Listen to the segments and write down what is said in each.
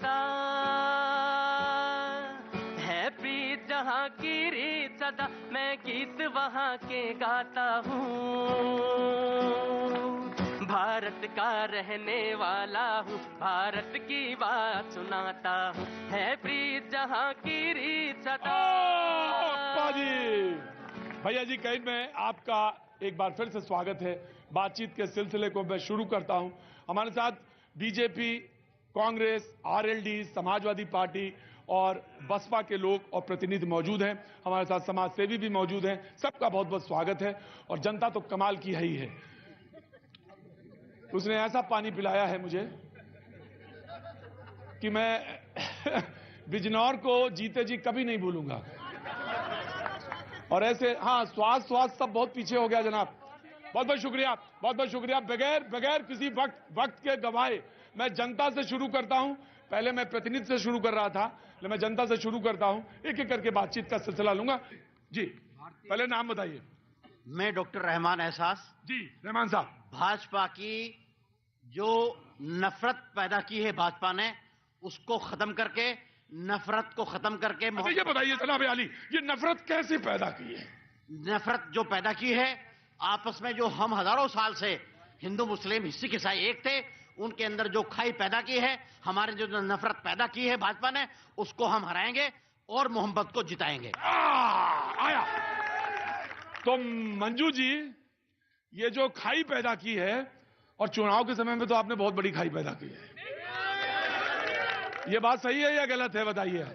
सदा, है प्रीत जहाँ की रीत सदा, मैं गीत वहाँ के गाता हूँ। भारत का रहने वाला हूँ, भारत की बात सुनाता हूँ, है प्रीत जहाँ की रीत सदा। भैया जी कहीं में आपका एक बार फिर से स्वागत है। बातचीत के सिलसिले को मैं शुरू करता हूं। हमारे साथ BJP, Congress, RLD, Samajwadi party और बसपा के लोग और प्रतिनिधि मौजूद हैं। हमारे साथ समाज सेवी भी मौजूद हैं। सबका बहुत बहुत स्वागत है। और जनता तो कमाल की है ही है। उसने ऐसा पानी पिलाया है मुझे कि मैं बिजनौर को जीते जी कभी नहीं भूलूंगा। और ऐसे हाँ, स्वास्थ्य सब बहुत पीछे हो गया जनाब। बहुत बहुत शुक्रिया। बगैर किसी वक्त के गवाए मैं जनता से शुरू करता हूं। पहले मैं प्रतिनिधि से शुरू कर रहा था, लेकिन मैं जनता से शुरू करता हूं। एक एक करके बातचीत का सिलसिला लूंगा। जी पहले नाम बताइए। मैं डॉक्टर रहमान एहसास। जी रहमान साहब, भाजपा की जो नफरत पैदा की है भाजपा ने, उसको खत्म करके, नफरत को खत्म करके। ये बताइए जनाब आली, ये नफरत कैसे पैदा की है? नफरत जो पैदा की है आपस में, जो हम हजारों साल से हिंदू मुस्लिम सिख ईसाई एक थे, उनके अंदर जो खाई पैदा की है, हमारे जो नफरत पैदा की है भाजपा ने, उसको हम हराएंगे और मोहब्बत को जिताएंगे। आया तो मंजू जी, ये जो खाई पैदा की है, और चुनाव के समय में तो आपने बहुत बड़ी खाई पैदा की है। ये बात सही है या गलत है, बताइए।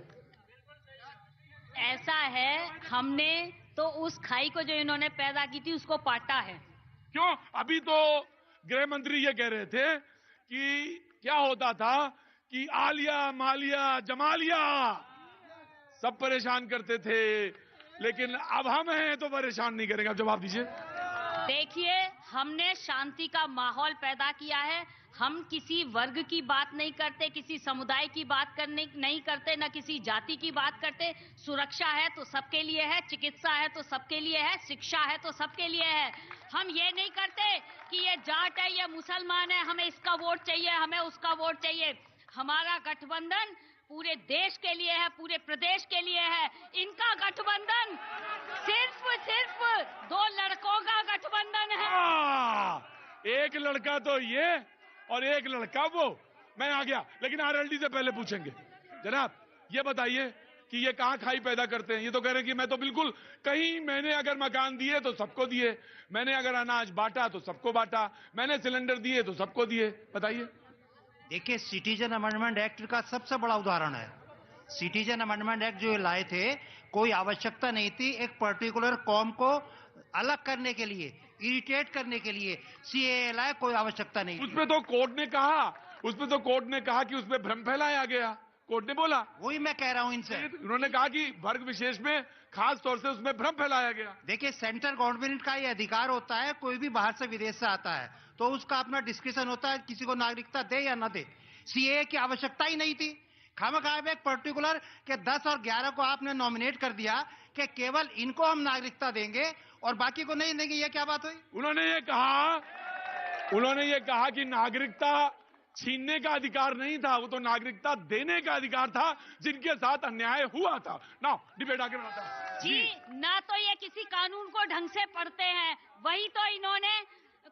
ऐसा है, हमने तो उस खाई को जो इन्होंने पैदा की थी उसको पाटा है। क्यों? अभी तो गृह मंत्री ये कह रहे थे कि क्या होता था कि आलिया मालिया जमालिया सब परेशान करते थे, लेकिन अब हम हैं तो परेशान नहीं करेंगे। आप जवाब दीजिए। देखिए, हमने शांति का माहौल पैदा किया है। हम किसी वर्ग की बात नहीं करते, किसी समुदाय की बात करने नहीं करते, न किसी जाति की बात करते। सुरक्षा है तो सबके लिए है, चिकित्सा है तो सबके लिए है, शिक्षा है तो सबके लिए है। हम ये नहीं करते कि ये जाट है, ये मुसलमान है, हमें इसका वोट चाहिए, हमें उसका वोट चाहिए। हमारा गठबंधन पूरे देश के लिए है, पूरे प्रदेश के लिए है। इनका गठबंधन सिर्फ दो लड़कों का गठबंधन है। एक लड़का तो ये और एक लड़का वो। मैं आ गया, लेकिन आरएलडी से पहले पूछेंगे। जनाब ये बताइए कि ये कहां खाई पैदा करते हैं? ये तो कह रहे हैं कि मैं तो बिल्कुल कहीं, मैंने अगर मकान दिए तो सबको दिए, मैंने अगर अनाज बांटा तो सबको बांटा, मैंने सिलेंडर दिए तो सबको दिए। बताइए। देखिए, सिटीजन अमेंडमेंट एक्ट का सबसे बड़ा उदाहरण है। सिटीजन अमेंडमेंट एक्ट जो लाए थे, कोई आवश्यकता नहीं थी एक पर्टिकुलर कौम को अलग करने के लिए, इरिटेट करने के लिए सीएए लाए, कोई आवश्यकता नहीं। उसमें तो कोर्ट ने कहा कि उसमें भ्रम फैलाया गया। कोर्ट ने बोला, वही मैं कह रहा हूं इनसे। उन्होंने कहा कि वर्ग विशेष में खास तौर से उसमें भ्रम फैलाया गया। देखिए, सेंट्रल गवर्नमेंट का ये अधिकार होता है, कोई भी बाहर से विदेश से आता है तो उसका अपना डिस्क्रिप्शन होता है, किसी को नागरिकता दे या न दे। सीएए की आवश्यकता ही नहीं थी। खामखाम एक पर्टिकुलर के 10 और 11 को आपने नॉमिनेट कर दिया कि केवल इनको हम नागरिकता देंगे और बाकी को नहीं देंगे। ये क्या बात हुई? उन्होंने ये कहा कि नागरिकता छीनने का अधिकार नहीं था, वो तो नागरिकता देने का अधिकार था जिनके साथ अन्याय हुआ था। ना डिबेट आगे बढ़ाता है जी। ना तो ये किसी कानून को ढंग से पढ़ते हैं, वही तो इन्होंने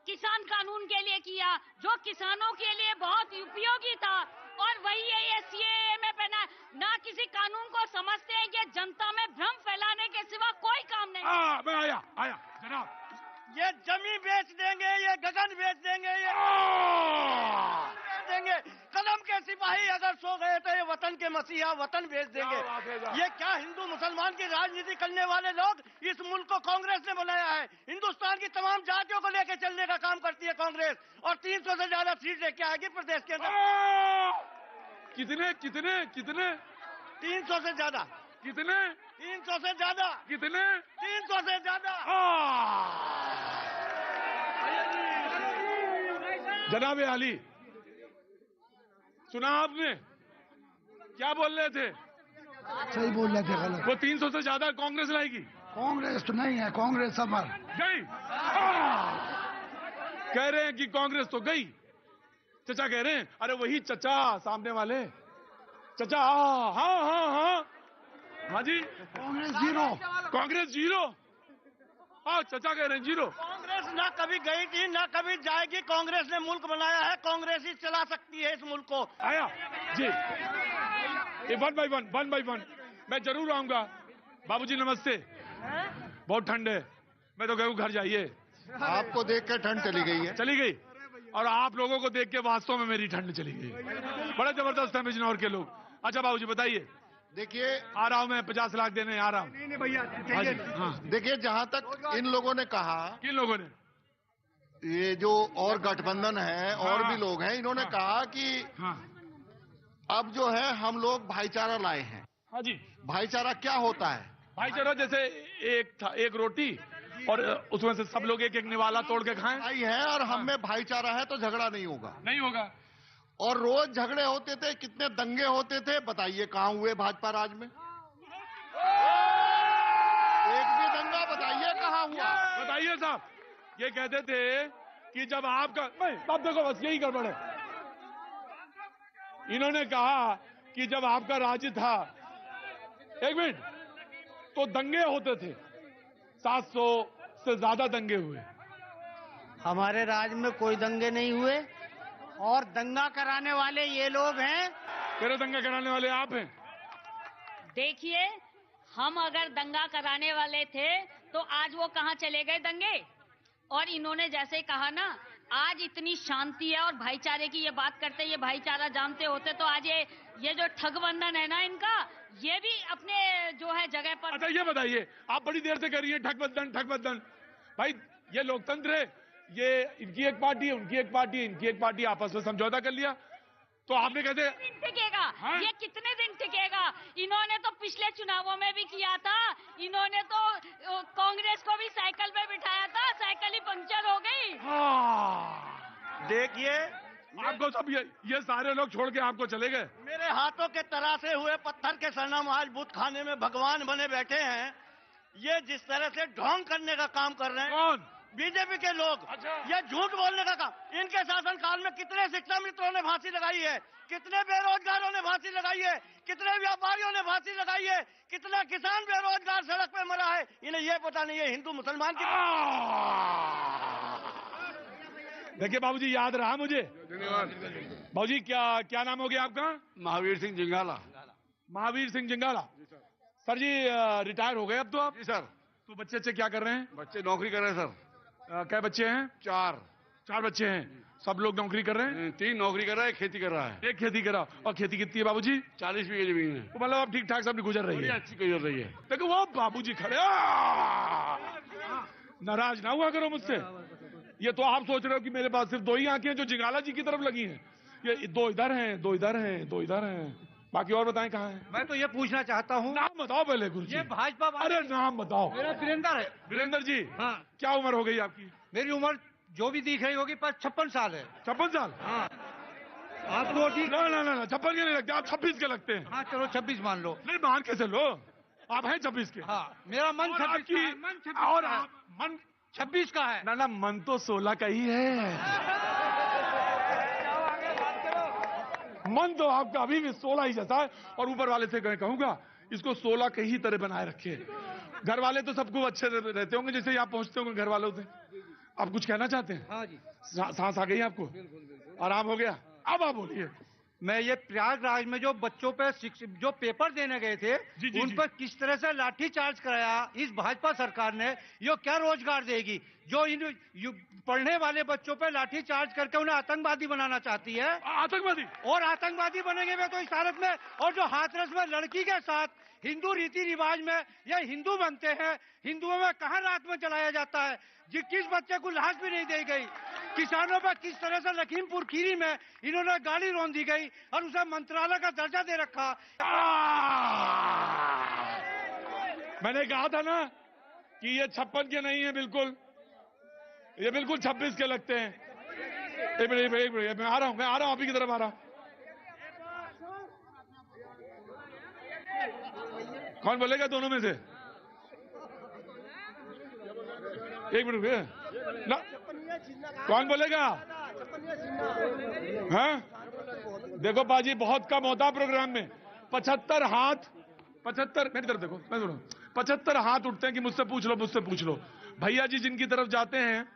किसान कानून के लिए किया जो किसानों के लिए बहुत उपयोगी था, और वही है ये सीएए में पहना। ना किसी कानून को समझते हैं, ये जनता में भ्रम फैलाने के सिवा कोई काम नहीं। मैं आया जनाब। ये जमीन बेच देंगे, ये गगन बेच देंगे, ये देंगे। कदम के सिपाही अगर सो गए तो ये वतन के मसीहा वतन बेच देंगे। ये क्या हिंदू मुसलमान की राजनीति करने वाले लोग? इस मुल्क को कांग्रेस ने बनाया है। हिंदुस्तान की तमाम जातियों को लेकर चलने का काम करती है कांग्रेस, और 300 से ज्यादा सीट लेके आएगी प्रदेश के अंदर। कितने 300 से ज्यादा। कितने? 300 से ज्यादा। कितने? 300 से ज्यादा। जनाब आली, सुना आपने क्या बोल रहे थे? सही बोल रहे थे। गलत। वो 300 से ज्यादा कांग्रेस लाएगी। कांग्रेस तो नहीं है, कांग्रेस अमर गई। कह रहे हैं कि कांग्रेस तो गई। चचा कह रहे हैं, अरे वही चचा सामने वाले चाचा हाँ हाँ हाँ हाँ हाँ जी, कांग्रेस जीरो। कांग्रेस जीरो। हाँ चाचा कह रहे हैं जीरो। कांग्रेस ना कभी गई थी ना कभी जाएगी। कांग्रेस ने मुल्क बनाया है, कांग्रेस ही चला सकती है इस मुल्क को। आया जी, ये वन बाई वन मैं जरूर आऊंगा। बाबूजी नमस्ते। बहुत ठंड है, मैं तो कहूँ घर जाइए। आपको देख कर ठंड चली गई है। चली गई, और आप लोगों को देख के वास्तव में मेरी ठंड चली गई। बड़ा जबरदस्त है बिजनौर के लोग। अच्छा बाबूजी बताइए। देखिए आ रहा हूं मैं, 50 लाख देने आ रहा हूं। नहीं भैया, हाँ, देखिए, जहां तक इन लोगों ने कहा, किन लोगों ने? ये जो और गठबंधन है और हाँ, भी लोग हैं, इन्होंने कहा कि हाँ अब जो है हम लोग भाईचारा लाए हैं। हाँ जी, भाईचारा क्या होता है? भाईचारा जैसे एक रोटी और उसमें से सब लोग एक एक निवाला तोड़ के खाएं। भाई है और हम में भाईचारा है तो झगड़ा नहीं होगा। नहीं होगा। और रोज झगड़े होते थे, कितने दंगे होते थे, बताइए कहाँ हुए भाजपा राज में? एक भी दंगा बताइए कहाँ हुआ? बताइए साहब। ये कहते थे कि जब आपका नहीं, अब देखो बस यही गड़बड़ है। इन्होंने कहा कि जब आपका राज्य था, एक मिनट, तो दंगे होते थे, 700 से ज्यादा दंगे हुए। हमारे राज्य में कोई दंगे नहीं हुए, और दंगा कराने वाले ये लोग हैं। तेरे दंगा कराने वाले आप हैं। देखिए, हम अगर दंगा कराने वाले थे तो आज वो कहाँ चले गए दंगे? और इन्होंने जैसे कहा ना, आज इतनी शांति है और भाईचारे की ये बात करते, ये भाईचारा जानते होते तो आज ये जो ठगबंधन है ना इनका, ये भी अपने जो है जगह पर। अच्छा ये बताइए, आप बड़ी देर से कह रही हैं ठगबंधन। भाई ये लोकतंत्र है, ये इनकी एक पार्टी है, उनकी एक पार्टी है, इनकी एक पार्टी है, आपस में समझौता कर लिया तो आपने कहते दिन टिकेगा? हाँ? ये कितने दिन टिकेगा? इन्होंने तो पिछले चुनावों में भी किया था। इन्होंने तो कांग्रेस को भी साइकिल पे बिठाया था, साइकिल ही पंक्चर हो गई। हाँ। देखिए, आपको सब ये सारे लोग छोड़ के आपको चले गए। मेरे हाथों के तरासे हुए पत्थर के सनम आज बुत खाने में भगवान बने बैठे हैं। ये जिस तरह से ढोंग करने का काम कर रहे हैं कौन? बीजेपी के लोग। अच्छा। ये झूठ बोलने का काम। इनके शासनकाल में कितने शिक्षा मित्रों ने फांसी लगाई है, कितने बेरोजगारों ने फांसी लगाई है, कितने व्यापारियों ने फांसी लगाई है, कितना किसान बेरोजगार सड़क पे मरा है। इन्हें ये पता नहीं है हिंदू मुसलमान की। देखिए बाबूजी, याद रहा मुझे। धन्यवाद बाबूजी। क्या नाम हो गया आपका? महावीर सिंह जिंगाला। महावीर सिंह जिंगाला। सर जी रिटायर हो गए अब तो आप? जी सर। तो बच्चे क्या कर रहे हैं? बच्चे नौकरी कर रहे हैं सर। क्या बच्चे हैं? 4 बच्चे हैं। सब लोग नौकरी कर रहे हैं? 3 नौकरी कर रहा है, एक खेती कर रहा है। एक खेती करा। और खेती कितनी है बाबूजी? 40 बीघे जमीन है। तो मतलब अब ठीक ठाक सब गुजर रही बड़ी है। अच्छी गुजर रही है। देखो वो बाबूजी खड़े। नाराज ना हुआ करो मुझसे। ये तो आप सोच रहे हो कि मेरे पास सिर्फ 2 ही आंखें हैं जो जिंगाला जी की तरफ लगी हैं। ये 2 इधर हैं, 2 इधर हैं, 2 इधर हैं। बाकी और बताएं कहाँ हैं? मैं तो ये पूछना चाहता हूँ, नाम बताओ पहले गुरुजी। ये भाजपा अरे नाम बताओ। मेरा वीरेंद्र है। वीरेंद्र जी, हाँ। क्या उम्र हो गई आपकी? मेरी उम्र जो भी दिख रही होगी 56 साल है। 56 साल? हाँ। आप वो ठीक। ना 56 के नहीं लगते, आप 26 के लगते हैं। हाँ चलो 26 मान लो। नहीं मान कैसे लो, आप हैं 26 के। हाँ, मेरा मन और 26 आपकी- का है। मन 26 और का है। आप मन 26 का है। ना मन तो 16 का ही है। मन तो आपका अभी भी 16 ही जैसा है। और ऊपर वाले से कहूंगा इसको 16 के ही तरह बनाए रखे। घर वाले तो सबको अच्छे रहते होंगे, जैसे आप पहुंचते होंगे घर वालों से। आप कुछ कहना चाहते हैं? हाँ जी। सांस आ गई आपको? आराम हो गया? अब आप बोलिए। मैं ये प्रयागराज में जो बच्चों पे जो पेपर देने गए थे, जी, उन जी। पर किस तरह से लाठीचार्ज कराया इस भाजपा सरकार ने, ये क्या रोजगार देगी? जो इन पढ़ने वाले बच्चों पे लाठीचार्ज करके उन्हें आतंकवादी बनाना चाहती है। आतंकवादी? और आतंकवादी बनेंगे वे तो इस हालत में। और जो हाथरस में लड़की के साथ हिंदू रीति रिवाज में ये हिंदू बनते हैं, हिंदुओं में कहाँ रात में चलाया जाता है, किस बच्चे को लाश भी नहीं दी गई। किसानों पर किस तरह से लखीमपुर खीरी में इन्होंने गाली रौंदी गई और उसे मंत्रालय का दर्जा दे रखा। मैंने कहा था ना कि ये 56 के नहीं है, बिल्कुल ये बिल्कुल 26 के लगते हैं। एक मिनट मैं आ रहा हूं आप ही की तरफ आ रहा हूं। कौन बोलेगा दोनों में से? एक मिनट ना, कौन बोलेगा? हाँ देखो बाजी बहुत कम होता प्रोग्राम में। 75 हाथ, 75, मेरी तरफ देखो, मैं सुनो, 75 हाथ उठते हैं कि मुझसे पूछ लो, मुझसे पूछ लो। भैया जी जिनकी तरफ जाते हैं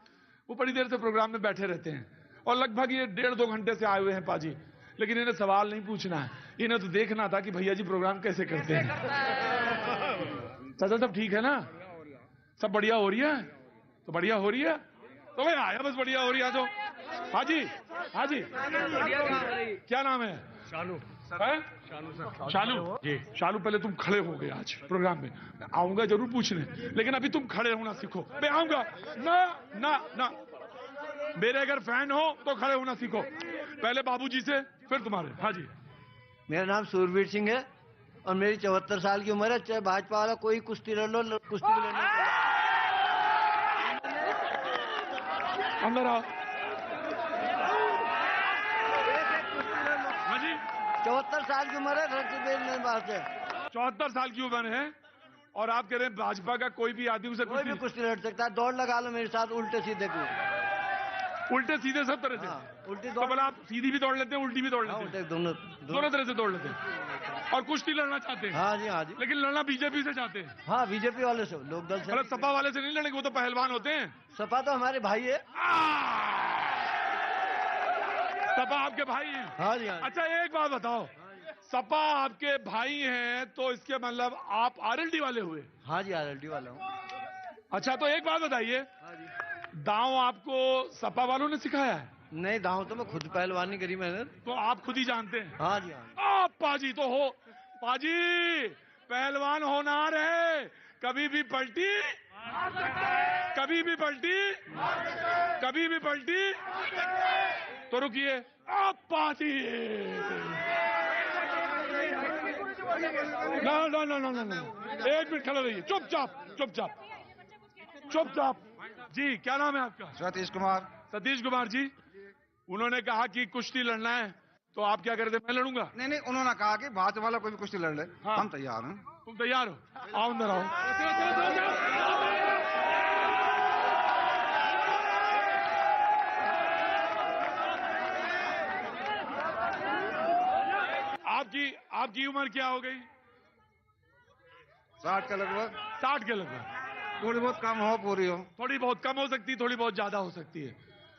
वो बड़ी देर से प्रोग्राम में बैठे रहते हैं और लगभग ये 1.5-2 घंटे से आए हुए हैं पाजी, लेकिन इन्हें सवाल नहीं पूछना है, इन्हें तो देखना था कि भैया जी प्रोग्राम कैसे करते हैं। चाचा सब ठीक है ना, सब बढ़िया हो रही है, तो बढ़िया हो रही है तो भाई आया, बस बढ़िया हो रही है। तो हाजी, हाजी क्या नाम है? शालू। शालू जी, शालू पहले तुम खड़े हो गए आज प्रोग्राम में, मैं आऊंगा जरूर पूछने, लेकिन अभी तुम खड़े होना सीखो। मैं आऊंगा ना ना ना, मेरे अगर फैन हो तो खड़े होना सीखो, पहले बाबूजी से फिर तुम्हारे। हाँ जी, मेरा नाम सूरवीर सिंह है और मेरी 74 साल की उम्र है। चाहे भाजपा वाला कोई कुश्ती लड़ लो, कुश्ती भी लड़ने अंदर आओ। हाँ जी, 74 साल की उम्र है, मेरे पास है। 74 साल की उम्र है और आप कह रहे हैं भाजपा का कोई भी आदमी उसे कोई भी कुश्ती लड़ सकता है, दौड़ लगा लो मेरे साथ, उल्टे सीधे को, उल्टे सीधे सब तरह से। हाँ, उल्टी तो बोला आप सीधी भी दौड़ लेते हैं, उल्टी भी दौड़ लेते हैं, दोनों तरह से दौड़ लेते हैं और कुश्ती लड़ना चाहते हैं। हाँ जी, हाँ जी, लेकिन लड़ना बीजेपी से चाहते हैं। हाँ, बीजेपी वाले से, लोक दल से। मतलब सपा वाले से नहीं लड़ेंगे, वो तो पहलवान होते हैं। सपा तो हमारे भाई है। सपा आपके भाई हैं? हाँ जी, हाँ। अच्छा एक बात बताओ, सपा आपके भाई हैं तो इसके मतलब आप आरएलडी वाले हुए? हाँ जी, आरएलडी वाला हूँ। अच्छा तो एक बात बताइए, दांव आपको सपा वालों ने सिखाया है? नहीं, दांव तो मैं खुद पहलवानी करी मैंने। तो आप खुद ही जानते हैं? हाँ जी, हाँ। आप पाजी तो हो, पाजी पहलवान होनार है, कभी भी पलटी, कभी भी पलटी, कभी भी पलटी। तो रुकिए, आप पाजी ना ना ना ना ना, एक मिनट खड़े रहिए, चुपचाप चुपचाप चुपचाप। जी क्या नाम है आपका? सतीश कुमार। सतीश कुमार जी, उन्होंने कहा कि कुश्ती लड़ना है तो आप क्या करते? मैं लड़ूंगा। नहीं नहीं, उन्होंने कहा कि भाजपा वाला कोई भी कुश्ती लड़ ले। हाँ। हम तैयार हैं। तुम तैयार हो? आओ अंदर आओ। आपकी उम्र क्या हो गई? 60 के लगभग। 60 के लगभग। थोड़ी बहुत कम हो, पूरी हो। थोड़ी बहुत कम हो सकती है, थोड़ी बहुत ज्यादा हो सकती है।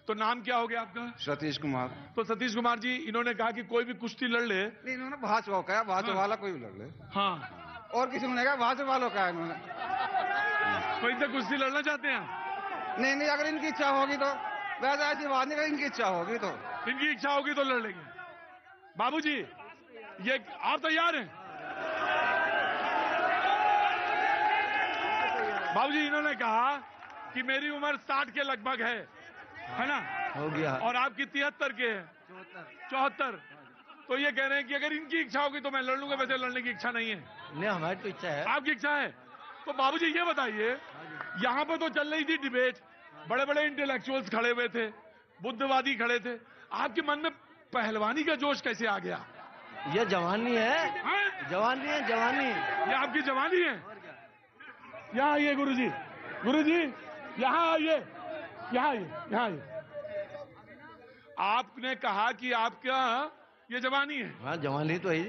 तो नाम क्या हो गया आपका? सतीश कुमार। तो सतीश कुमार जी, इन्होंने कहा कि कोई भी कुश्ती लड़ ले। नहीं, इन्होंने भाजपा कहा, भाजपा वाला कोई भी लड़ ले। हाँ, और किसी ने कहा भाजपा वालों का है इन्होंने। तो इनसे कुश्ती लड़ना चाहते हैं? नहीं नहीं, अगर इनकी इच्छा होगी तो, वैसे ऐसी बात नहीं, अगर इनकी इच्छा होगी तो। इनकी इच्छा होगी तो लड़ लेंगे। बाबूजी, ये आप तैयार हैं? बाबूजी, इन्होंने कहा कि मेरी उम्र 60 के लगभग है ना? हो गया। और आपकी 73 के है, 74। तो ये कह रहे हैं कि अगर इनकी इच्छा होगी तो मैं लड़ लूंगा, वैसे लड़ने की इच्छा नहीं है। नहीं, हमारी तो इच्छा है। आपकी इच्छा है? तो बाबूजी ये बताइए, यहाँ पे तो चल रही थी डिबेट, बड़े बड़े इंटेलेक्चुअल्स खड़े हुए थे, बुद्धवादी खड़े थे, आपके मन में पहलवानी का जोश कैसे आ गया? ये जवानी है, हाँ? जवानी है, जवानी। ये आपकी जवानी है। यहाँ आइए गुरुजी, गुरुजी यहाँ आइए, यहाँ आइए, यहाँ आइए। आपने कहा कि आपका ये जवानी है। हाँ, जवानी तो है।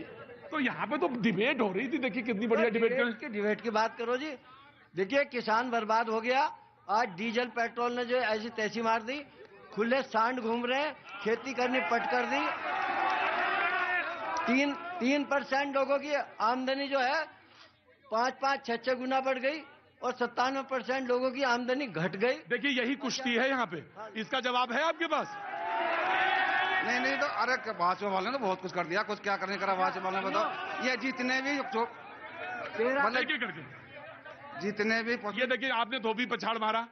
तो यहाँ पे तो डिबेट हो रही थी, देखिए कितनी बढ़िया डिबेट। डिबेट की बात करो जी। देखिए, किसान बर्बाद हो गया। आज डीजल पेट्रोल ने जो ऐसी तैसी मार दी, खुले सांड घूम रहे हैं, खेती करनी पट कर दी। 3% लोगों की आमदनी जो है 5-5, 6-6 गुना बढ़ गई और 97% लोगों की आमदनी घट गई। देखिए यही कुश्ती है यहाँ पे, इसका जवाब है आपके पास? नहीं नहीं, तो अरे भाजपा वाले ने बहुत कुछ कर दिया, कुछ क्या करने करा भाजपा वाले ने, बताओ। ये जितने भी मतलब करके जितने भी, ये देखिए आपने धोबी पछाड़ मारा,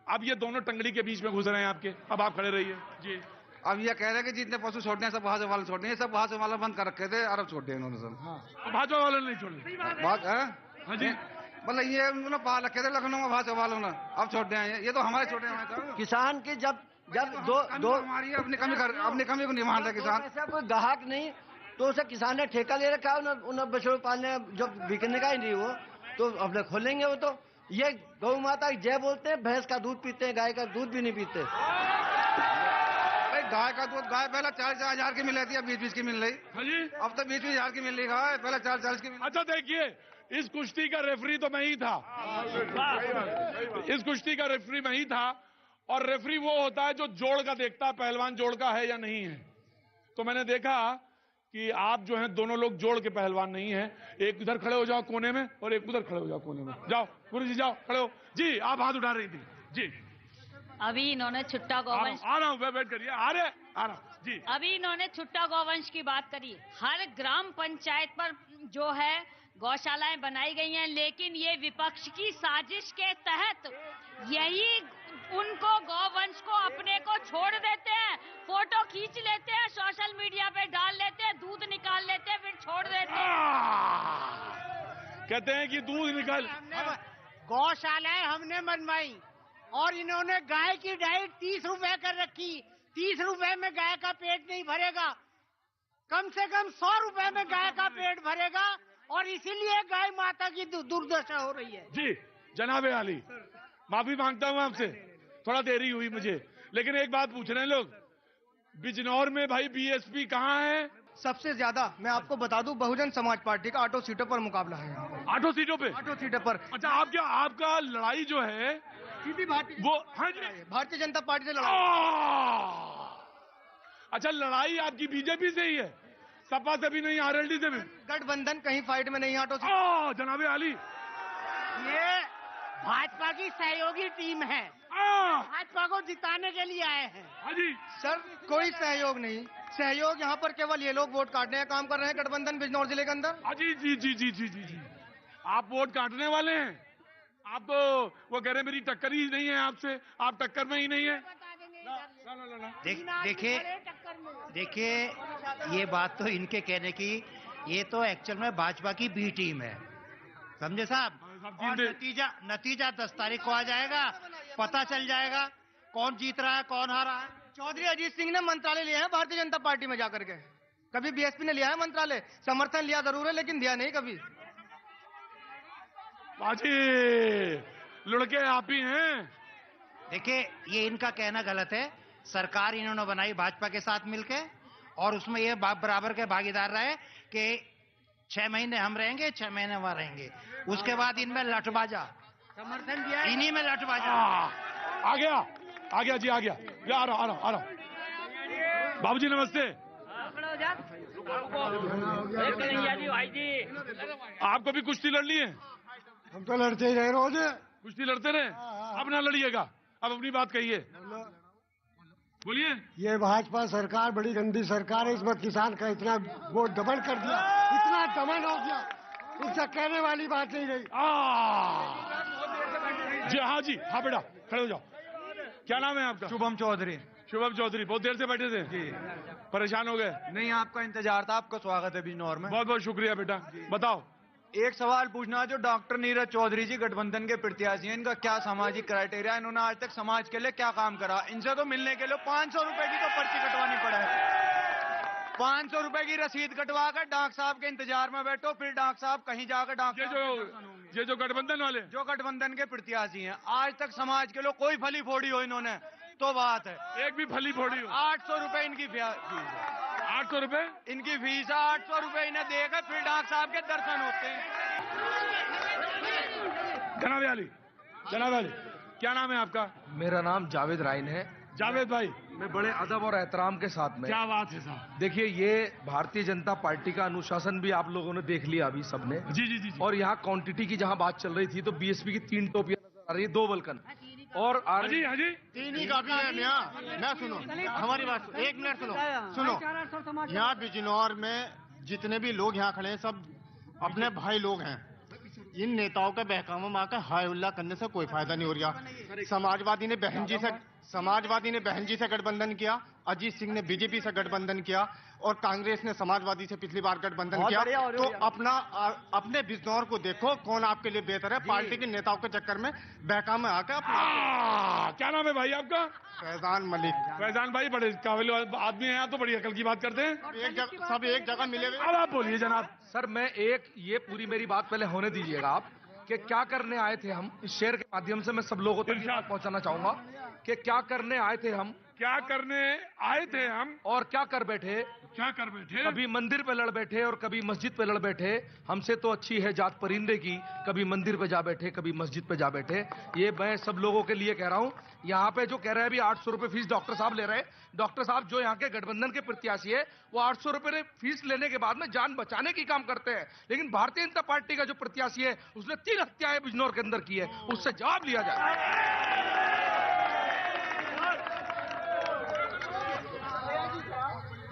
अब ये दोनों टंगड़ी के बीच में घुस रहे हैं आपके। अब आप खड़े रहिए जी। अब ये कह रहे हैं कि जितने पशु छोड़ने हैं सब भाजपा वाले छोड़ने हैं, सब भाजपा वाले बंद कर रखे थे, अरब छोड़ दिए इन्होंने सब। भाजपा वाले नहीं छोड़े? हाँ जी, मतलब ये उन्होंने पाल रखे थे लखनऊ में भाजपा वालों ने, अब छोड़ दिए। ये तो हमारे छोटे हैं। किसान की जब दो हमारी अपनी कमी को नहीं मान रहे किसान। ऐसा कोई ग्राहक नहीं, तो उसे किसान ने ठेका ले रखा है, उन्हें बछड़ों पालने, जब बिकने का ही नहीं वो तो अपने खोलेंगे। वो तो ये गौ माता जय बोलते हैं, भैंस का दूध पीते हैं, गाय का दूध भी नहीं पीते। गाय का दूध गाय पहले 4,000 की मिल रही थी, अब 20-20 की मिल रही। हाँ जी, अब तो 20,000 की मिल रही गाय, पहले 4,000 की मिल। अच्छा देखिए, इस कुश्ती का रेफरी तो मैं ही था। इस कुश्ती का रेफरी मैं ही था। और रेफरी वो होता है जो जोड़ का देखता है पहलवान जोड़ का है या नहीं है। तो मैंने देखा कि आप जो हैं दोनों लोग जोड़ के पहलवान नहीं हैं। एक इधर खड़े हो जाओ कोने में और एक उधर खड़े हो जाओ कोने में। जाओ गुरु जी, जाओ खड़े हो जी। आप हाथ उठा रही थी जी। अभी इन्होंने छुट्टा गौवंश आ रहा हूँ, वेट करिए, आ रहा हूँ जी। अभी इन्होंने छुट्टा गौवंश की बात करी। हर ग्राम पंचायत पर जो है गौशालाएं बनाई गई हैं, लेकिन ये विपक्ष की साजिश के तहत यही उनको गौवंश को अपने को छोड़ देते हैं, फोटो खींच लेते हैं, सोशल मीडिया पे डाल लेते हैं, दूध निकाल लेते हैं, फिर छोड़ देते हैं। कहते हैं कि दूध निकाल। गौशालाएं हमने बनवाई और इन्होंने गाय की डाइट 30 रुपए कर रखी। 30 रुपए में गाय का पेट नहीं भरेगा, कम से कम 100 रुपए में गाय का पेट भरेगा, और इसीलिए गाय माता की दुर्दशा हो रही है। जी जनाबे आली, माफी मांगता हूं आपसे, थोड़ा देरी हुई मुझे। लेकिन एक बात पूछ रहे हैं लोग, बिजनौर में भाई बीएसपी कहाँ है? सबसे ज्यादा मैं आपको बता दूं, बहुजन समाज पार्टी का 8 सीटों पर मुकाबला है। 8 सीटों पे? 8 सीटों पर। अच्छा, आपका लड़ाई जो है वो, हाँ जी, भारतीय जनता पार्टी से लड़ाई। अच्छा, लड़ाई आपकी बीजेपी से ही है, सपा से भी नहीं, आरएलडी से भी? गठबंधन कहीं फाइट में नहीं। 8 जनाबे आली, ये भाजपा की सहयोगी टीम है, भाजपा को जिताने के लिए आए हैं। हाँ जी सर, कोई सहयोग नहीं। सहयोग यहाँ पर केवल ये लोग वोट काटने का काम कर रहे हैं, गठबंधन बिजनौर जिले के अंदर। हाँ जी जी जी जी जी जी जी, आप वोट काटने वाले हैं। आप तो वो कह रहे हैं मेरी टक्कर ही नहीं है आपसे, आप टक्कर में ही नहीं है। देखिए ये बात तो इनके कहने की, ये तो एक्चुअल में भाजपा की बी टीम है, समझे साहब। और नतीजा 10 तारीख को आ जाएगा, पता चल जाएगा कौन जीत रहा है कौन हारा है। चौधरी अजीत सिंह ने मंत्रालय लिया है भारतीय जनता पार्टी में जाकर के, कभी बीएसपी ने लिया है मंत्रालय? समर्थन लिया जरूर है, लेकिन दिया नहीं कभी। बाजी लड़के आप ही हैं। देखिए ये इनका कहना गलत है। सरकार इन्होंने बनाई भाजपा के साथ मिलके, और उसमें ये बराबर के भागीदार रहे कि 6 महीने हम रहेंगे, 6 महीने वहां रहेंगे। उसके बाद इनमें लठबाजा समर्थन दिया, इन्हीं में लठबाजा। आ गया जी, आ गया। आ रहा बाबूजी नमस्ते। आपको भी कुश्ती लड़नी है? हम तो लड़ते ही रहे रोज। कुश्ती लड़ते रहे, अब ना लड़िएगा, अब अपनी बात कहिए, बोलिए। ये भाजपा सरकार बड़ी गंदी सरकार है, इस बार किसान का इतना वो दमन कर दिया, इतना दमन हो गया, इससे कहने वाली बात नहीं रही। जी हाँ जी, हाँ बेटा खड़े हो जाओ। क्या नाम है आपका? शुभम चौधरी। शुभम चौधरी, बहुत देर से बैठे थे जी, परेशान हो गए? नहीं, आपका इंतजार था, आपका स्वागत है बिजनौर में। बहुत बहुत शुक्रिया बेटा। बताओ। एक सवाल पूछना, जो डॉक्टर नीरज चौधरी जी गठबंधन के प्रत्याशी हैं, इनका क्या सामाजिक क्राइटेरिया? इन्होंने आज तक समाज के लिए क्या काम करा? इनसे तो मिलने के लिए 500 रुपए की तो पर्ची कटवानी पड़ा है। 500 रुपए की रसीद कटवा कर डॉक्टर साहब के इंतजार में बैठो, फिर डॉक्टर साहब कहीं जाकर ये जो गठबंधन वाले, जो गठबंधन के प्रत्याशी हैं, आज तक समाज के लिए कोई फली फोड़ी हो इन्होंने तो बात है, एक भी फली फोड़ी हो। 800 रुपए इनकी फीस है। 800 रुपए इनकी फीस है, 800 रुपए इन्हें देकर फिर डॉक्टर साहब के दर्शन होते हैं। जनाब अली, क्या नाम है आपका? मेरा नाम जावेद राइन है। जावेद भाई, मैं बड़े अदब और एहतराम के साथ में, क्या बात है साहब। देखिए, ये भारतीय जनता पार्टी का अनुशासन भी आप लोगों ने देख लिया अभी सबने। जी जी जी, जी। और यहाँ क्वांटिटी की जहाँ बात चल रही थी, तो बीएसपी की 3 टोपियां नजर आ रही है, 2 बल्कन और जी हाँ जी, 3 ही काफी है यहाँ। मैं सुनो हमारी बात, 1 मिनट सुनो। यहाँ बिजनौर में जितने भी लोग यहाँ खड़े हैं, सब अपने भाई लोग हैं। इन नेताओं के बहकावे में आकर हाय उल्ला करने से कोई फायदा नहीं हो रहा। समाजवादी ने बहन जी से गठबंधन किया, अजीत सिंह ने बीजेपी से गठबंधन किया, और कांग्रेस ने समाजवादी से पिछली बार गठबंधन किया। तो अपने बिजनौर को देखो कौन आपके लिए बेहतर है। पार्टी के नेताओं के चक्कर में बहकावे में आकर क्या नाम है भाई आपका? फैजान मलिक। फैजान भाई बड़े काबिल आदमी हैं, तो बड़ी अकल की बात करते हैं। सब एक जगह मिले हुए। अब आप बोलिए जनाब। सर, मैं ये पूरी मेरी बात पहले होने दीजिएगा आप, कि क्या करने आए थे हम। इस शेयर के माध्यम से मैं सब लोगों तक बात पहुंचाना चाहूंगा कि क्या करने आए थे हम, क्या करने आए थे हम और क्या कर बैठे? क्या कर बैठे? कभी मंदिर पे लड़ बैठे और कभी मस्जिद पे लड़ बैठे। हमसे तो अच्छी है जात परिंदे की, कभी मंदिर पे जा बैठे कभी मस्जिद पे जा बैठे। ये मैं सब लोगों के लिए कह रहा हूं। यहाँ पे जो कह रहे हैं अभी 800 रुपए फीस डॉक्टर साहब ले रहे हैं, डॉक्टर साहब जो यहाँ के गठबंधन के प्रत्याशी है वो 800 रुपए फीस लेने के बाद में जान बचाने की काम करते हैं। लेकिन भारतीय जनता पार्टी का जो प्रत्याशी है उसने 3 हत्याएं बिजनौर के अंदर की है, उससे जवाब लिया जाए।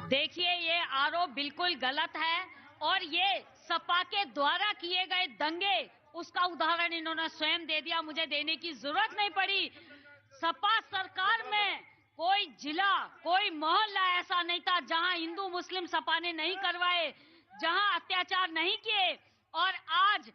देखिए, ये आरोप बिल्कुल गलत है और ये सपा के द्वारा किए गए दंगे, उसका उदाहरण इन्होंने स्वयं दे दिया, मुझे देने की जरूरत नहीं पड़ी। सपा सरकार में कोई जिला, कोई मोहल्ला ऐसा नहीं था जहां हिंदू मुस्लिम सपा ने नहीं करवाए, जहां अत्याचार नहीं किए। और आज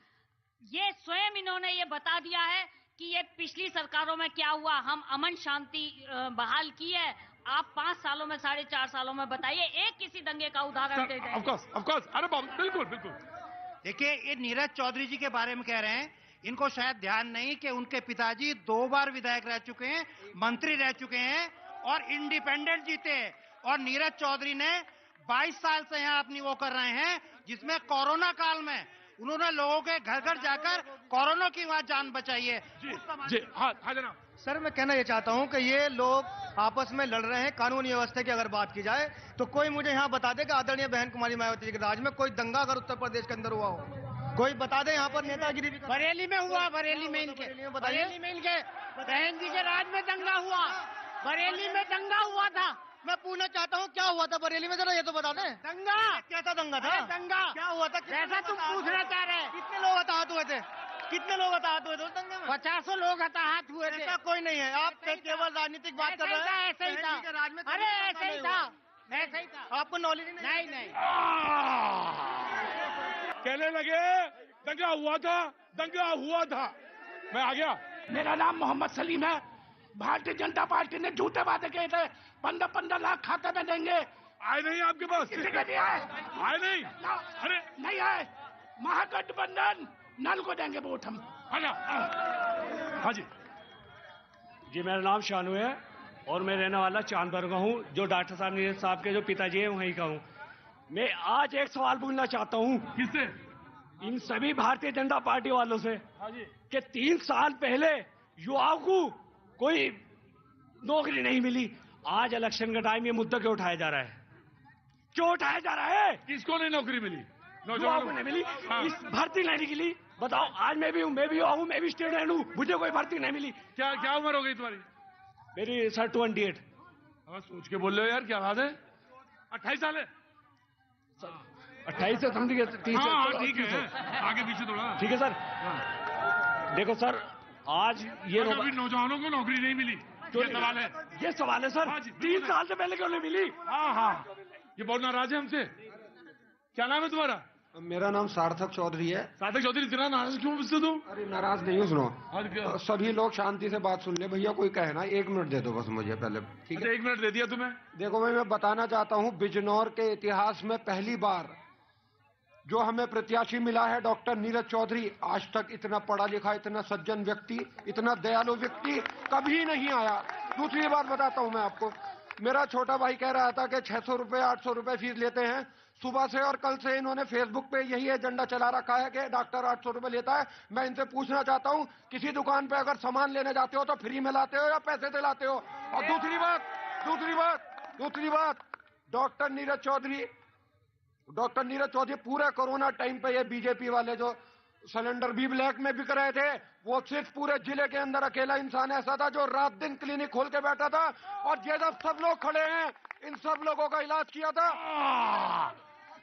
ये स्वयं इन्होंने ये बता दिया है कि ये पिछली सरकारों में क्या हुआ। हम अमन शांति बहाल की है। आप 5 सालों में, 4.5 सालों में बताइए एक किसी दंगे का उदाहरण दे दें। ऑफ कोर्स, अरे बाबू बिल्कुल बिल्कुल। देखिए, ये नीरज चौधरी जी के बारे में कह रहे हैं, इनको शायद ध्यान नहीं कि उनके पिताजी 2 बार विधायक रह चुके हैं, मंत्री रह चुके हैं और इंडिपेंडेंट जीते हैं। और नीरज चौधरी ने 22 साल से यहाँ अपनी वो कर रहे हैं, जिसमें कोरोना काल में उन्होंने लोगों के घर घर जाकर कोरोना की वहां जान बचाई है। जी हाँ जनाब। सर, मैं कहना ये चाहता हूं कि ये लोग आपस में लड़ रहे हैं। कानूनी व्यवस्था की अगर बात की जाए तो कोई मुझे यहाँ बता दे कि आदरणीय बहन कुमारी मायावती जी के राज में कोई दंगा अगर उत्तर प्रदेश के अंदर हुआ हो, कोई बता दे। यहाँ पर नेतागिरी भी बरेली में हुआ, बरेली में इनके बहन जी के राज में दंगा हुआ, बरेली में दंगा हुआ था। मैं पूछना चाहता हूँ क्या हुआ था बरेली में, जरा ये तो बता दें। दंगा कैसा दंगा था? दंगा क्या हुआ था? जैसा तुम पूछना चाह रहे हैं। कितने लोग हताहत हुए थे? कितने लोग हताहत हुए थे उस दंगे में? 50 लोग हताहत हुए थे। ऐसा कोई नहीं है, आप केवल राजनीतिक बात कर रहे हैं। ऐसे ही था। अरे ऐसे ही था, ऐसे ही था। आपको नॉलेज नहीं? नहीं। कहने लगे दंगा हुआ था। मैं आ गया। मेरा नाम मोहम्मद सलीम है। भारतीय जनता पार्टी ने झूठे वादे किए थे, 15 लाख खाते में देंगे। आए नहीं आपके पास? किसी के नहीं आए। आए नहीं? अरे नहीं आए। महागठबंधन नल को देंगे वोट हम। हाँ जी। जी, मेरा नाम शानू है और मैं रहने वाला चांदबर का हूँ, जो डॉक्टर साहब नीरज साहब के जो पिताजी हैं वहीं का हूँ। मैं आज एक सवाल पूछना चाहता हूँ। किससे? इन सभी भारतीय जनता पार्टी वालों से कि 3 साल पहले युवाओं को कोई नौकरी नहीं मिली, आज इलेक्शन का टाइम ये मुद्दा क्यों उठाया जा रहा है? क्यों उठाया जा रहा है? किसको नहीं नौकरी मिली? युवाओं को नहीं मिली। इस भर्ती नहीं निकली। बताओ, आज मैं भी हूँ, मैं भी युवा हूँ, मैं भी स्टूडेंट हूँ, मुझे कोई भर्ती नहीं मिली। क्या उम्र हो गई तुम्हारी? मेरी सर 28। सोच के बोल रहे हो यार, क्या बात है? 28 साल है? 28 से समझ गए। ठीक है, आगे पीछे थोड़ा। ठीक है सर। देखो सर, आज ये नौजवानों को नौकरी नहीं मिली, ये सवाल है सर। 3 साल से पहले क्यों नहीं मिली? हाँ, ये बहुत नाराज है हमसे। क्या नाम है तुम्हारा? मेरा नाम सार्थक चौधरी है। सार्थक चौधरी, इतना नाराज क्यों मुझसे तुम? अरे नाराज नहीं हूँ, सुनो। सभी लोग शांति से बात सुन ले। भैया कोई कहना, 1 मिनट दे दो बस मुझे पहले। ठीक है, 1 मिनट दे दिया तुम्हें। देखो भाई, मैं बताना चाहता हूँ, बिजनौर के इतिहास में पहली बार जो हमें प्रत्याशी मिला है डॉक्टर नीरज चौधरी। आज तक इतना पढ़ा लिखा, इतना सज्जन व्यक्ति, इतना दयालु व्यक्ति कभी नहीं आया। दूसरी बात बताता हूं मैं आपको, मेरा छोटा भाई कह रहा था कि 600 रुपए 800 रुपए फीस लेते हैं। सुबह से और कल से इन्होंने फेसबुक पे यही एजेंडा चला रखा है कि डॉक्टर 800 रुपए लेता है। मैं इनसे पूछना चाहता हूं, किसी दुकान पे अगर सामान लेने जाते हो तो फ्री में लाते हो या पैसे से लाते हो? और दूसरी बात, डॉक्टर नीरज चौधरी पूरे कोरोना टाइम पे ये बीजेपी वाले जो सिलेंडर भी ब्लैक में बिक रहे थे, वो सिर्फ पूरे जिले के अंदर अकेला इंसान ऐसा था जो रात दिन क्लिनिक खोल के बैठा था। और ये जब सब लोग खड़े हैं, इन सब लोगों का इलाज किया था।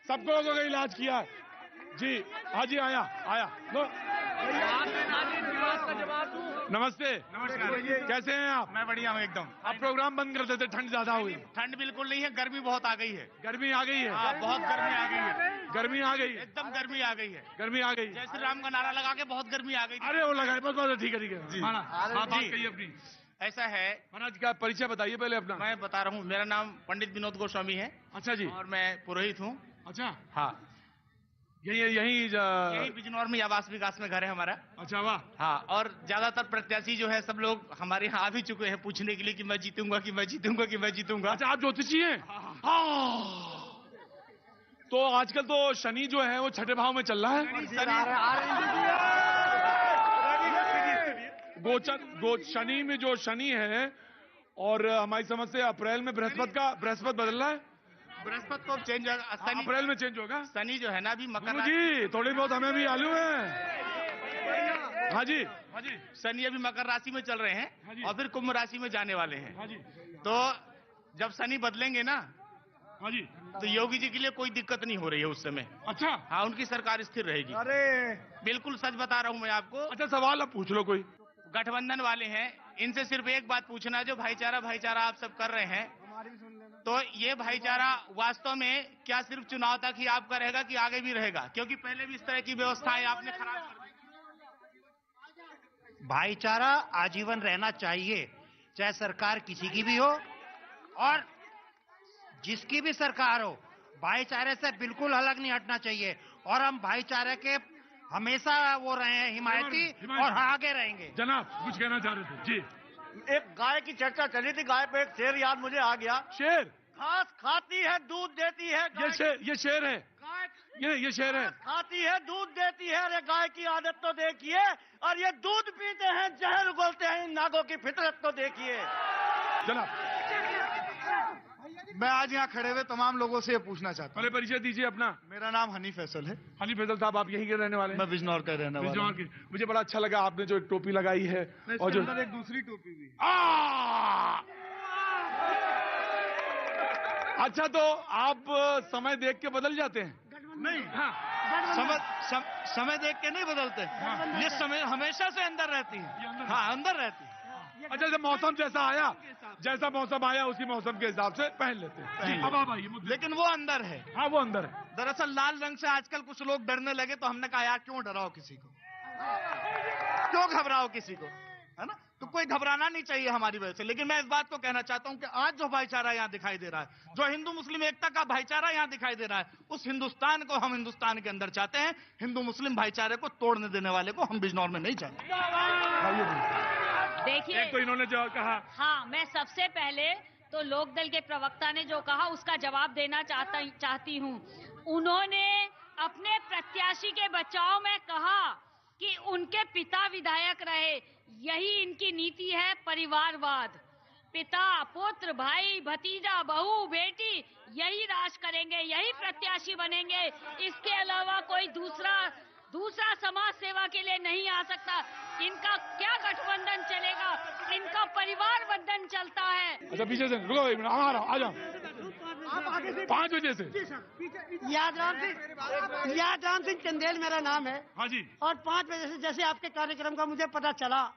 सब लोगों का इलाज किया जी। हाँ जी, आया। नमस्ते। नमस्कार। कैसे हैं आप? मैं बढ़िया हूँ एकदम। आप प्रोग्राम बंद कर देते, ठंड ज्यादा हुई। ठंड बिल्कुल नहीं है, गर्मी बहुत आ गई है। गर्मी आ गई है? हाँ, बहुत गर्मी आ गई है। गर्मी आ गई? एकदम गर्मी आ गई है। गर्मी आ गई। जय श्री राम का नारा लगा के बहुत गर्मी आ गई। अरे वो लगाए, ठीक है जी। बात कहिए अपनी। ऐसा है महाराज, क्या परिचय बताइए पहले अपना। मैं बता रहा हूँ, मेरा नाम पंडित विनोद गोस्वामी है। अच्छा जी। और मैं पुरोहित हूँ। अच्छा। हाँ, यही बिजनौर में आवास विकास में घर है हमारा। अच्छा वाह। हाँ, और ज्यादातर प्रत्याशी जो है सब लोग हमारे यहाँ आ भी चुके हैं पूछने के लिए कि मैं जीतूंगा कि मैं जीतूंगा कि मैं जीतूंगा। अच्छा, आप ज्योतिषी हैं? हाँ। तो आजकल तो शनि जो है वो छठे भाव में चल रहा है। गोचर शनि में जो शनि है, और हमारी समझ से अप्रैल में बृहस्पति बदल रहा है। बृहस्पति तो चेंज होगा, शनि अप्रैल में चेंज होगा। शनि जो है ना अभी मकर जी, थोड़ी बहुत हमें भी मालूम है। हाँ जी, हाँ जी। शनि अभी मकर राशि में चल रहे हैं और फिर कुंभ राशि में जाने वाले हैं। हाँ जी। तो जब शनि बदलेंगे ना, हाँ जी, तो योगी जी के लिए कोई दिक्कत नहीं हो रही है उस समय। अच्छा। हाँ, उनकी सरकार स्थिर रहेगी। अरे बिल्कुल सच बता रहा हूँ मैं आपको। अच्छा, सवाल अब पूछ लो कोई। गठबंधन वाले हैं, इनसे सिर्फ एक बात पूछना, जो भाईचारा आप सब कर रहे हैं, तो ये भाईचारा वास्तव में क्या सिर्फ चुनाव तक ही आपका रहेगा कि आगे भी रहेगा? क्योंकि पहले भी इस तरह की व्यवस्थाएं आपने खराब कर दी। भाईचारा आजीवन रहना चाहिए, चाहे सरकार किसी की भी हो और जिसकी भी सरकार हो, भाईचारे से बिल्कुल अलग नहीं हटना चाहिए। और हम भाईचारे के हमेशा वो रहे हैं हिमायती और आगे रहेंगे। जनाब कुछ कहना चाह रहे थे जी। एक गाय की चर्चा चली थी, गाय पे एक शेर याद मुझे आ गया। शेर? घास खाती है दूध देती है। ये शेर है। ये शेर है। खाती है दूध देती है, अरे गाय की आदत तो देखिए, और ये दूध पीते हैं जहर उगलते हैं, इन नागों की फितरत तो देखिए। जनाब, मैं आज यहाँ खड़े हुए तमाम लोगों से ये पूछना चाहता हूँ। पहले परिचय दीजिए अपना। मेरा नाम हनी फैसल है। हनी फैसल साहब, आप यहीं के रहने वाले हैं? मैं बिजनौर का रहने वाला हूँ। मुझे बड़ा अच्छा लगा आपने जो एक टोपी लगाई है, और जो एक दूसरी टोपी भी। अच्छा, तो आप समय देख के बदल जाते हैं? नहीं, हाँ, समय देख के नहीं बदलते। ये समय हमेशा से अंदर रहती है। हाँ, अंदर रहती है। अच्छा, जब मौसम जैसा मौसम आया उसी मौसम के हिसाब से पहन लेते हैं। अब आप आइए। लेकिन वो अंदर है। हाँ, वो अंदर है। दरअसल लाल रंग से आजकल कुछ लोग डरने लगे, तो हमने कहा यार क्यों डराओ किसी को, क्यों घबराओ किसी को, है ना? तो कोई घबराना नहीं चाहिए हमारी वजह से। लेकिन मैं इस बात को कहना चाहता हूं कि आज जो भाईचारा यहाँ दिखाई दे रहा है, जो हिंदू मुस्लिम एकता का भाईचारा यहाँ दिखाई दे रहा है, उस हिंदुस्तान को हम हिंदुस्तान के अंदर चाहते हैं। हिंदू मुस्लिम भाईचारे को तोड़ने देने वाले को हम बिजनौर में नहीं चाहते। देखिए, तो इन्होंने जो कहा, हाँ, मैं सबसे पहले तो लोकदल के प्रवक्ता ने जो कहा उसका जवाब देना चाहती हूँ। उन्होंने अपने प्रत्याशी के बचाव में कहा कि उनके पिता विधायक रहे, यही इनकी नीति है, परिवारवाद। पिता, पुत्र, भाई, भतीजा, बहू, बेटी, यही राज करेंगे, यही प्रत्याशी बनेंगे। इसके अलावा कोई दूसरा समाज सेवा के लिए नहीं आ सकता। इनका क्या गठबंधन चलेगा? इनका परिवार बंधन चलता है। अच्छा, पीछे से रुको, आ जाओ 5 बजे से। यादराम सिंह चंदेल मेरा नाम है। हाँ जी। और 5 बजे से जैसे आपके कार्यक्रम का मुझे पता चला,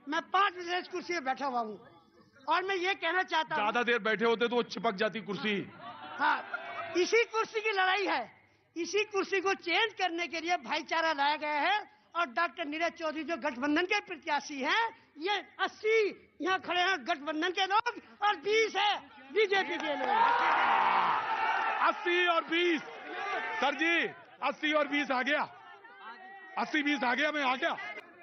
मैं 5 बजे इस कुर्सी पे बैठा हुआ हूँ, और मैं ये कहना चाहता हूँ, ज्यादा देर बैठे होते तो वो चिपक जाती कुर्सी। हाँ, इसी कुर्सी की लड़ाई है। इसी कुर्सी को चेंज करने के लिए भाईचारा लाया गया है। और डॉक्टर नीरज चौधरी जो गठबंधन के प्रत्याशी हैं, ये 80 यहाँ खड़े हैं गठबंधन के लोग, और 20 है बीजेपी के लोग। 80 और 20 सर जी, 80 और 20 आ गया, 80-20 आ गया, मैं आ गया।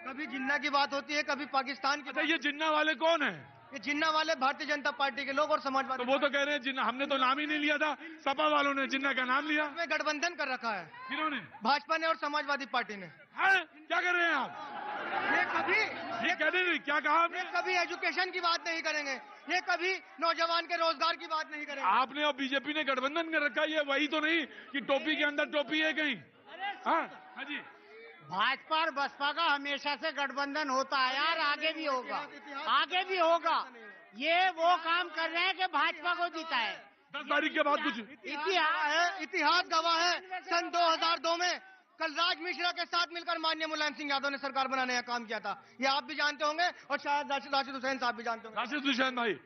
कभी जिन्ना की बात होती है, कभी पाकिस्तान की। अच्छा, ये जिन्ना वाले कौन है? ये जिन्ना वाले भारतीय जनता पार्टी के लोग और समाजवादी। तो वो तो कह रहे हैं जिन्ना, हमने तो नाम ही नहीं लिया था, सपा वालों ने जिन्ना का नाम लिया। में गठबंधन कर रखा है। किन्होंने? भाजपा ने और समाजवादी पार्टी ने। क्या कर रहे हैं आप? ये कह रहे हैं, क्या कहा आपने? कभी एजुकेशन की बात नहीं करेंगे, ये कभी नौजवान के रोजगार की बात नहीं करेंगे। आपने और बीजेपी ने गठबंधन कर रखा है, ये वही तो नहीं कि टोपी के अंदर टोपी है कहीं? हाँ जी। भाजपा और बसपा का हमेशा से गठबंधन होता है यार, आगे भी होगा, आगे भी होगा। ये वो काम कर रहे हैं कि भाजपा को जीता है। 10 तारीख के बाद कुछ इतिहास गवाह है। सन 2002 में कलराज मिश्रा के साथ मिलकर माननीय मुलायम सिंह यादव ने सरकार बनाने का काम किया था। ये आप भी जानते होंगे और शायद राशिद हुसैन साहब भी जानते होंगे। राशिद हुसैन भाई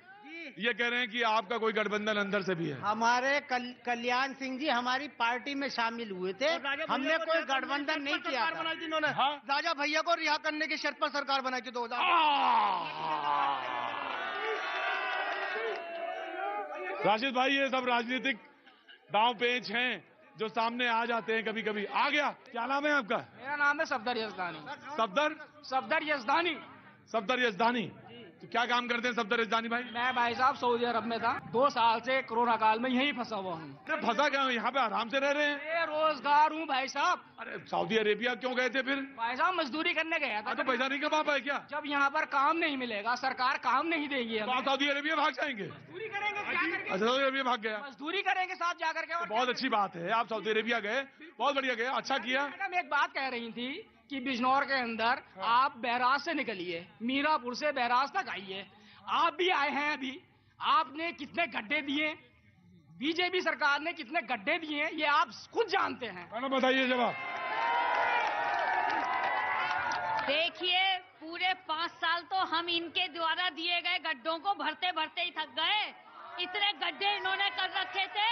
ये कह रहे हैं कि आपका कोई गठबंधन अंदर से भी है। हमारे कल्याण सिंह जी हमारी पार्टी में शामिल हुए थे, हमने कोई गठबंधन नहीं किया था। इन्होंने राजा भैया को रिहा करने की शर्त पर सरकार बनाई थी 2000। राशिद भाई, ये सब राजनीतिक दांव पेच हैं, जो सामने आ जाते हैं कभी कभी। आ गया, क्या नाम है आपका? मेरा नाम है सफदर यजदानी। सफदर यजदानी। सफदर यजदानी, तो क्या काम करते हैं सफदर यजदानी भाई? मैं भाई साहब सऊदी अरब में था, 2 साल से कोरोना काल में यहीं फंसा हुआ हूँ। फंसा क्या? यहाँ पे आराम से रह रहे हैं। बेरोजगार हूँ भाई साहब। अरे सऊदी अरेबिया क्यों गए थे फिर? भाई साहब मजदूरी करने गया था। तो पैसा नहीं कमा पाए क्या? जब यहाँ पर काम नहीं मिलेगा, सरकार काम नहीं देगी, तो आप सऊदी अरेबिया भाग जाएंगे? मजदूरी करेंगे क्या करके? अच्छा, सऊदी अरेबिया भाग गया, मजदूरी करेंगे साथ जाकर के। बहुत अच्छी बात है, आप सऊदी अरेबिया गए, बहुत बढ़िया गए, अच्छा किया। मैडम एक बात कह रही थी कि बिजनौर के अंदर आप बहराज से निकलिए, मीरापुर से बहराज तक आइए। आप भी आए हैं अभी, आपने कितने गड्ढे दिए, बीजेपी सरकार ने कितने गड्ढे दिए, ये आप खुद जानते हैं। मैडम बताइए जवाब। देखिए, पूरे 5 साल तो हम इनके द्वारा दिए गए गड्ढों को भरते भरते ही थक गए। इतने गड्ढे इन्होंने कर रखे थे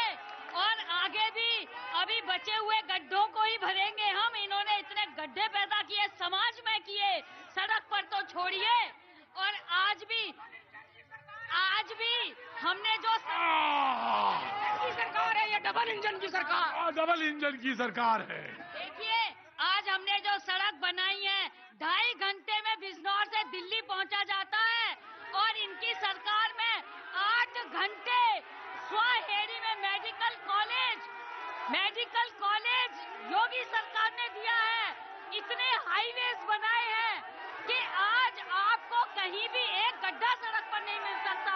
और आगे भी अभी बचे हुए गड्ढों को ही भरेंगे हम। इन्होंने इतने गड्ढे पैदा किए, समाज में किए, सड़क पर तो छोड़िए। और आज भी हमने जो की सरकार है, ये डबल इंजन की सरकार, डबल इंजन की सरकार है। देखिए, आज हमने जो सड़क बनाई है, 2.5 घंटे में बिजनौर से दिल्ली पहुंचा जाता है और इनकी सरकार में 8 घंटे। स्वाहेरी में मेडिकल कॉलेज योगी सरकार ने दिया है। इतने हाईवेज बनाए हैं कि आज आपको कहीं भी एक गड्ढा सड़क पर नहीं मिल सकता।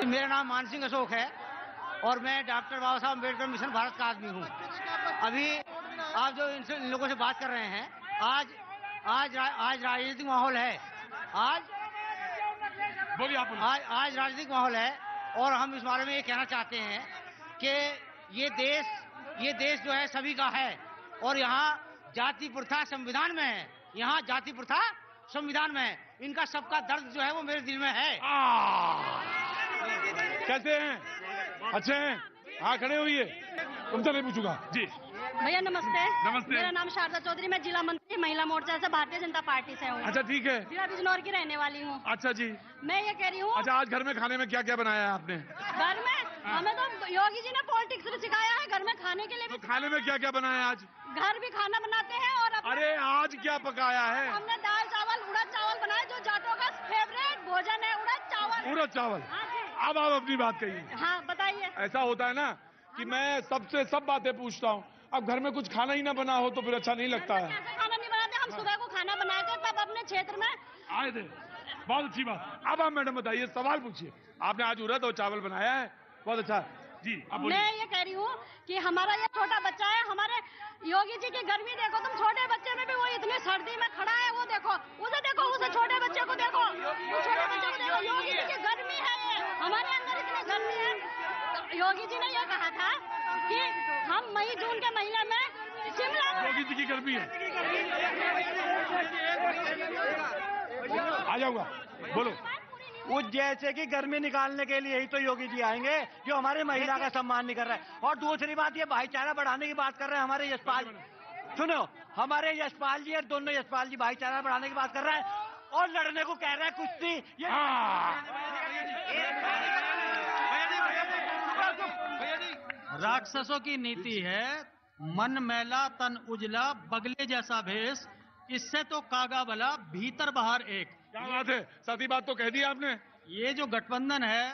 मेरा नाम मानसिंह अशोक है और मैं डॉक्टर बाबा साहब अम्बेडकर मिशन भारत का आदमी हूँ। अभी आप जो इन लोगों से बात कर रहे हैं, आज राजनीतिक माहौल है। बोलिए आप। आज राजनीतिक माहौल है और हम इस बारे में ये कहना चाहते हैं कि ये देश जो है सभी का है और यहाँ जाति प्रथा संविधान में है। यहाँ जाति प्रथा संविधान में है। इनका सबका दर्द जो है वो मेरे दिल में है। कैसे हैं? अच्छे हैं? हाँ, खड़े हुए। तुमसे नहीं पूछूंगा जी। भैया नमस्ते। नमस्ते। मेरा नाम शारदा चौधरी, मैं जिला मंत्री महिला मोर्चा से भारतीय जनता पार्टी से हूँ। अच्छा, ठीक है। जिला बिजनौर की रहने वाली हूँ। अच्छा जी। मैं ये कह रही हूँ। अच्छा, आज घर में खाने में क्या क्या बनाया है आपने? घर में हमें तो योगी जी ने पॉलिटिक्स सिखाया है, घर में खाने के लिए भी। तो खाने में क्या क्या बनाया है आज? घर भी खाना बनाते हैं और अरे आज क्या पकाया है? हमने दाल चावल उड़द चावल बनाए, जो जाटों का फेवरेट भोजन है, उड़द चावल। उड़द चावल। अब आप अपनी बात कहिए। हाँ बताइए। ऐसा होता है ना कि मैं सबसे सब बातें पूछता हूँ, अब घर में कुछ खाना ही ना बना हो तो फिर अच्छा नहीं लगता है। खाना नहीं बनाते हम, सुबह को खाना बना के तब अपने क्षेत्र में आए थे। बहुत अच्छी बात। अब आप मैडम बताइए, सवाल पूछिए। आपने आज उड़द और चावल बनाया है, बहुत अच्छा जी। अब मैं ये कह रही हूँ कि हमारा ये छोटा बच्चा है, हमारे योगी जी की गर्मी देखो तुम, छोटे बच्चे में भी वो इतनी सर्दी में खड़ा है, वो देखो उसे छोटे बच्चे को देखो, छोटे बच्चे को देखो। योगी जी की गर्मी है ये, हमारे अंदर इतनी गर्मी है। योगी जी ने ये कहा था कि हम मई जून के महीने में शिमला। योगी जी की गर्मी है। आ जाऊंगा, बोलो। उस जैसे की गर्मी निकालने के लिए ही तो योगी जी आएंगे जो हमारे महिला का सम्मान नहीं कर रहा है। और दूसरी बात, ये भाईचारा बढ़ाने की बात कर रहे हैं हमारे यशपाल। सुनो, हमारे यशपाल जी और दोनों यशपाल जी भाईचारा बढ़ाने की बात कर रहे हैं और लड़ने को कह रहे हैं कुश्ती। राक्षसों की नीति है मन मैला तन उजला बगले जैसा भेष, इससे तो कागा भला भीतर बाहर एक। क्या बात है, सती बात तो कह दी आपने। ये जो गठबंधन है,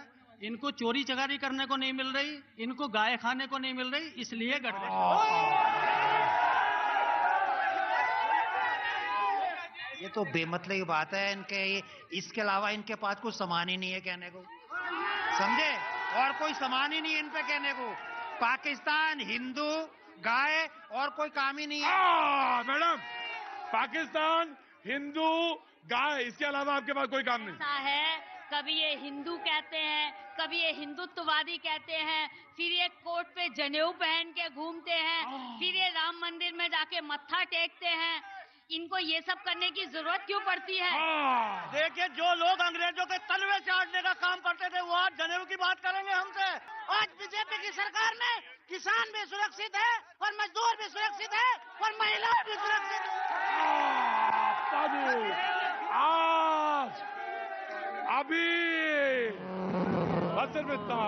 इनको चोरी चकारी करने को नहीं मिल रही, इनको गाय खाने को नहीं मिल रही, इसलिए गठबंधन। ये तो बेमतलब की बात है इनके, इसके अलावा इनके पास कुछ सामान ही नहीं है कहने को, समझे? और कोई सामान ही नहीं है इन पे कहने को। पाकिस्तान, हिंदू, गाय और कोई काम ही नहीं है। मैडम, पाकिस्तान, हिंदू, गाय, इसके अलावा आपके पास कोई काम नहीं ऐसा है। कभी ये हिंदू कहते हैं, कभी ये हिंदुत्ववादी कहते हैं, फिर ये कोट पे जनेऊ पहन के घूमते हैं, फिर ये राम मंदिर में जाके मत्था टेकते हैं। इनको ये सब करने की जरूरत क्यों पड़ती है? देखिए, जो लोग अंग्रेजों के तलवे चाटने का काम करते थे वो आज जनेऊ की बात करेंगे हमसे। आज बीजेपी की सरकार में किसान भी सुरक्षित है और मजदूर भी सुरक्षित है और महिलाएं भी सुरक्षित है। आज अभी बस सिर्फ इतना।